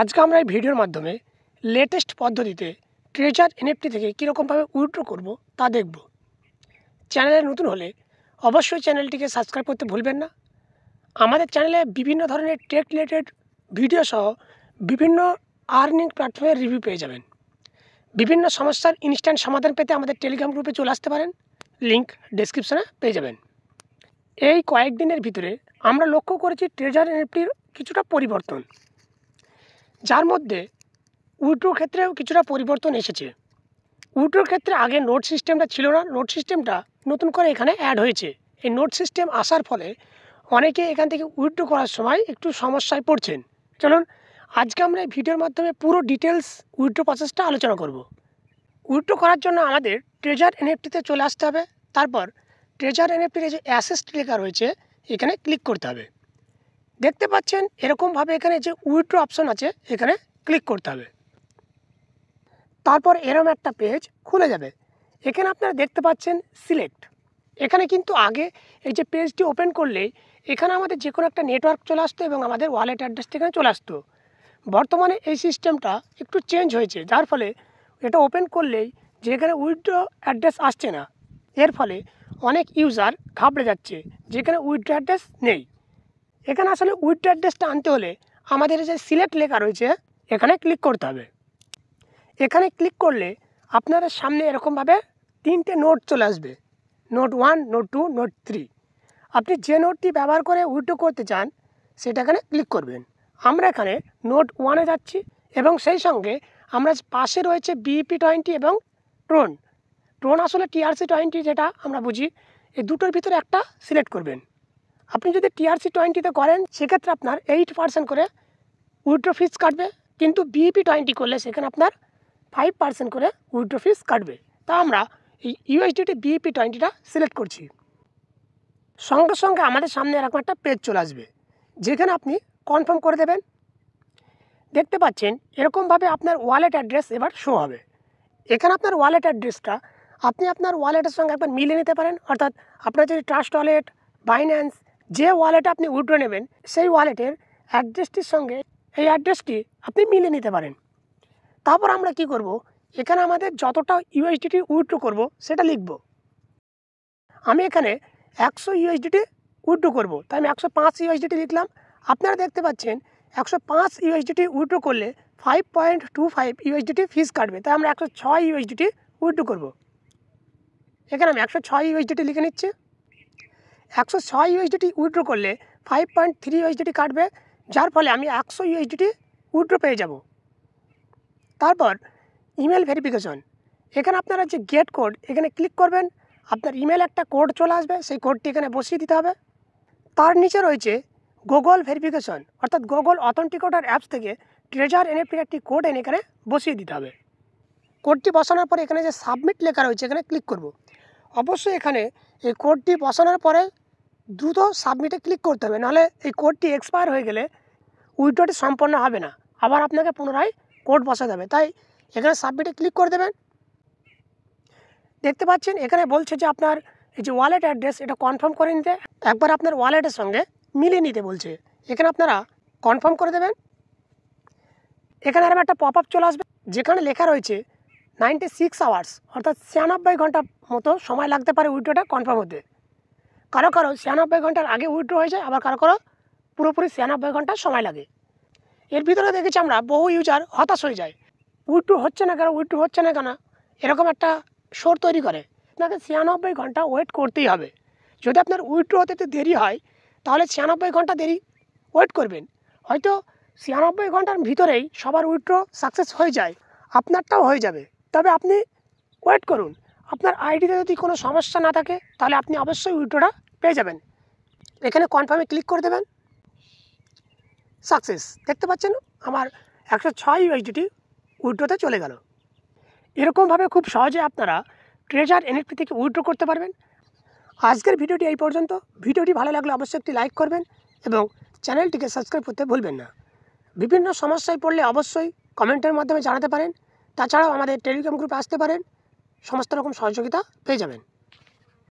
আজকে আমরা এই ভিডিওর মাধ্যমে লেটেস্ট পদ্ধতিতে ট্রেজার এনএফটি থেকে কীরকমভাবে উইথড্র করব তা দেখব। চ্যানেলে নতুন হলে অবশ্যই চ্যানেলটিকে সাবস্ক্রাইব করতে ভুলবেন না। আমাদের চ্যানেলে বিভিন্ন ধরনের টেক রিলেটেড ভিডিও সহ বিভিন্ন আর্নিং প্ল্যাটফর্মের রিভিউ পেয়ে যাবেন। বিভিন্ন সমস্যার ইনস্ট্যান্ট সমাধান পেতে আমাদের টেলিগ্রাম গ্রুপে চলে আসতে পারেন, লিঙ্ক ডেসক্রিপশনে পেয়ে যাবেন। এই কয়েকদিনের ভিতরে আমরা লক্ষ্য করেছি ট্রেজার এনএফটির কিছুটা পরিবর্তন, যার মধ্যে উইথড্রোর ক্ষেত্রেও কিছুটা পরিবর্তন এসেছে। উইথড্রোর ক্ষেত্রে আগে নোট সিস্টেমটা ছিল না, নোট সিস্টেমটা নতুন করে এখানে অ্যাড হয়েছে। এই নোট সিস্টেম আসার ফলে অনেকে এখান থেকে উইথড্রো করার সময় একটু সমস্যায় পড়ছেন। চলুন আজকে আমরা এই ভিডিওর মাধ্যমে পুরো ডিটেলস উইথড্রো প্রসেসটা আলোচনা করব। উইথড্রো করার জন্য আমাদের ট্রেজার এনএফটিতে চলে আসতে হবে। তারপর ট্রেজার এনএফটির যে অ্যাসেস্ট লেখা রয়েছে এখানে ক্লিক করতে হবে। দেখতে পাচ্ছেন এরকমভাবে এখানে যে উইথড্রো অপশন আছে এখানে ক্লিক করতে হবে। তারপর এরকম একটা পেজ খুলে যাবে। এখানে আপনারা দেখতে পাচ্ছেন সিলেক্ট। এখানে কিন্তু আগে এই যে পেজটি ওপেন করলেই এখানে আমাদের যে কোনো একটা নেটওয়ার্ক চলে আসতো এবং আমাদের ওয়ালেট অ্যাড্রেসটি এখানে চলে আসতো। বর্তমানে এই সিস্টেমটা একটু চেঞ্জ হয়েছে, যার ফলে এটা ওপেন করলেই যে এখানে উইথড্র অ্যাড্রেস আসছে না। এর ফলে অনেক ইউজার ঘাবড়ে যাচ্ছে যেখানে উইথড্র অ্যাড্রেস নেই। এখানে আসলে উইথড্র অ্যাড্রেসটা আনতে হলে আমাদের যে সিলেক্ট লেখা রয়েছে এখানে ক্লিক করতে হবে। এখানে ক্লিক করলে আপনার সামনে এরকমভাবে তিনটে নোট চলে আসবে, নোট 1, নোট 2, নোট 3। আপনি যে নোটটি ব্যবহার করে উইথড্র করতে চান সেটা এখানে ক্লিক করবেন। আমরা এখানে নোট 1-এ যাচ্ছি এবং সেই সঙ্গে আমরা পাশে রয়েছে BEP20 এবং ট্রোন আসলে TRC20 যেটা আমরা বুঝি, এই দুটোর ভিতরে একটা সিলেক্ট করবেন। আপনি যদি TRC20-তে করেন সেক্ষেত্রে আপনার 8% করে উইথড্র ফিস কাটবে, কিন্তু BEP20 করলে সেখানে আপনার 5% করে উইথড্র ফিস কাটবে। তা আমরা এই USDT BEP20টা সিলেক্ট করছি। সঙ্গে সঙ্গে আমাদের সামনে এরকম একটা পেজ চলে আসবে যেখানে আপনি কনফার্ম করে দেবেন। দেখতে পাচ্ছেন এরকমভাবে আপনার ওয়ালেট অ্যাড্রেস এবার শো হবে। এখানে আপনার ওয়ালেট অ্যাড্রেসটা আপনি আপনার ওয়ালেটের সঙ্গে একবার মিলিয়ে নিতে পারেন। অর্থাৎ আপনার যদি ট্রাস্ট ওয়ালেট, বাইন্যান্স, যে ওয়ালেটে আপনি উইথড্র নেবেন সেই ওয়ালেটের অ্যাড্রেসটির সঙ্গে এই অ্যাড্রেসটি আপনি মিলিয়ে নিতে পারেন। তারপর আমরা কি করব, এখানে আমাদের যতটা USDT উইথড্র করব সেটা লিখব। আমি এখানে 100 USDT উইথড্র করব, তাই আমি 105 USDT লিখলাম। আপনারা দেখতে পাচ্ছেন 105 USDT উইথড্র করলে 5.25 USDT ফিস কাটবে, তাই আমরা 106 USDT উইথড্র করব। এখানে আমি 106 USDT লিখে নিচ্ছি। 106 USDT উইথড্র করলে 5.3 USDT কাটবে, যার ফলে আমি 100 USDT উইথড্র পেয়ে যাব। তারপর ইমেল ভেরিফিকেশন, এখানে আপনারা যে গেট কোড এখানে ক্লিক করবেন। আপনার ইমেল একটা কোড চলে আসবে, সেই কোডটি এখানে বসিয়ে দিতে হবে। তার নিচে রয়েছে গুগল ভেরিফিকেশন, অর্থাৎ গুগল অথেন্টিকেটর অ্যাপস থেকে ট্রেজার এনএফটির একটি কোড এনে এখানে বসিয়ে দিতে হবে। কোডটি বসানোর পরে এখানে যে সাবমিট লেখা রয়েছে এখানে ক্লিক করব। অবশ্যই এখানে এই কোডটি বসানোর পরে দ্রুত সাবমিটে ক্লিক করতে হবে, নাহলে এই কোডটি এক্সপায়ার হয়ে গেলে উইথড্রটি সম্পন্ন হবে না, আবার আপনাকে পুনরায় কোড বসাতে হবে। তাই এখানে সাবমিটে ক্লিক করে দেবেন। দেখতে পাচ্ছেন এখানে বলছে যে আপনার এই যে ওয়ালেট অ্যাড্রেস এটা কনফার্ম করে নিতে, একবার আপনার ওয়ালেটের সঙ্গে মিলিয়ে নিতে বলছে। এখানে আপনারা কনফার্ম করে দেবেন। এখানে আর একটা পপ আপ চলে আসবে যেখানে লেখা রয়েছে 96 আওয়ার্স, অর্থাৎ 96 ঘন্টা মতো সময় লাগতে পারে উইথড্রটা কনফার্ম হতে। কারো 96 ঘন্টার আগে উইথড্র হয়ে যায়, আবার কারো পুরোপুরি 96 ঘন্টা সময় লাগে। এর ভিতরে দেখেছি আমরা বহু ইউজার হতাশ হয়ে যায়, উইথড্র হচ্ছে না কেন এরকম একটা শোর তৈরি করে। আপনাকে 96 ঘন্টা ওয়েট করতেই হবে। যদি আপনার উইথড্র হতে একটু দেরি হয় তাহলে 96 ঘন্টা দেরি ওয়েট করবেন। হয়তো 96 ঘন্টার ভিতরেই সবার উইথড্র সাকসেস হয়ে যায়, আপনারটাও হয়ে যাবে। তবে আপনি ওয়েট করুন। আপনার আইডিতে যদি কোনো সমস্যা না থাকে তাহলে আপনি অবশ্যই উইথড্রটা পেয়ে যাবেন। এখানে কনফার্মে ক্লিক করে দেবেন। সাকসেস, দেখতে পাচ্ছেন আমার 106 USDT উইথড্রতে চলে গেল। এরকমভাবে খুব সহজে আপনারা ট্রেজার এনএফটি থেকে উইথড্র করতে পারবেন। আজকের ভিডিওটি এই পর্যন্ত। ভিডিওটি ভালো লাগলে অবশ্যই একটি লাইক করবেন এবং চ্যানেলটিকে সাবস্ক্রাইব করতে ভুলবেন না। বিভিন্ন সমস্যায় পড়লে অবশ্যই কমেন্টের মাধ্যমে জানাতে পারেন। তাছাড়াও আমাদের টেলিগ্রাম গ্রুপে আসতে পারেন, সমস্ত রকম সহযোগিতা পেয়ে যাবেন।